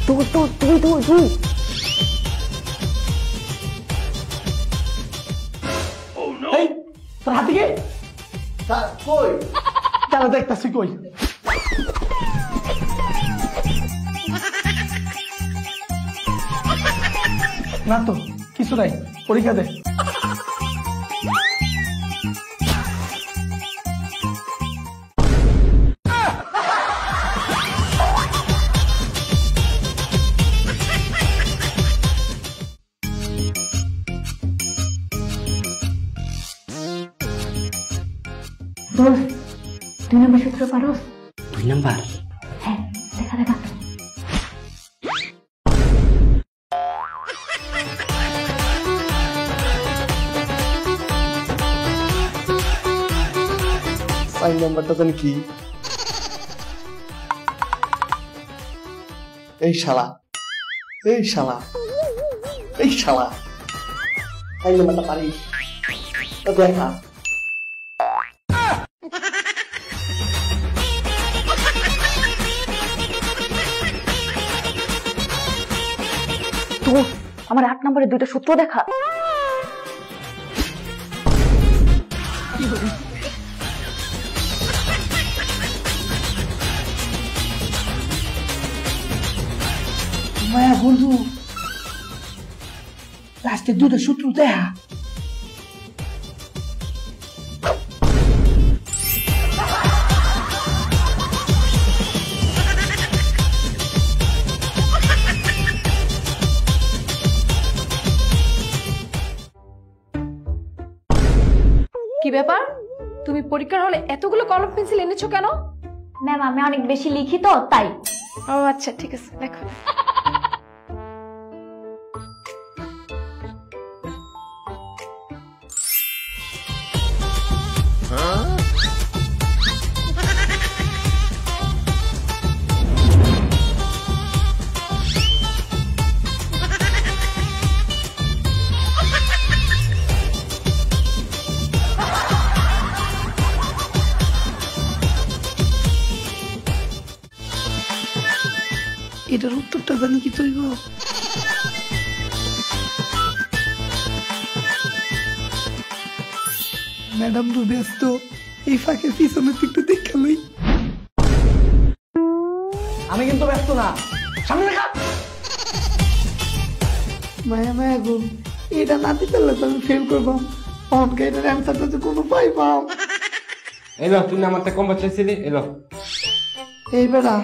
তুই তোর হাতে কে কই কেন দেখতেছি কই না তো কিছু নাই পরীক্ষা দে বল 2 নম্বর সূত্র পারো 2 নাম্বার হ্যাঁ দেখা দেখা সাইন নাম্বারটা জানি কি এই শালা সাইন নাম্বারটা পারিস তো দেখা তো আমার 8 নম্বরের 2টা সূত্র দেখা মায়া বন্ধু লাস্টে 2টা সূত্র দেখা কি ব্যাপার তুমি পরীক্ষার হলে এতগুলো কলম পেন্সিল এনেছো কেন ম্যাম আমি অনেক বেশি লিখি তো তাই ও আচ্ছা ঠিক আছে দেখো এটার উত্তরটা জানি কি তুই গো ম্যাডাম তো ব্যস্ত এই ফাঁকে পিছনের দিকটা দেখা লই আমি কিন্তু ব্যস্ত না সামনে দেখা মায়া গো এটা না দিতে পারলে তো আমি ফেল করবো অনকে এটার অ্যান্সারটা তো কোনো পাইবাম এলো তুই না আমারটা কম বাচ্চাছিলি এলো এই বেড়া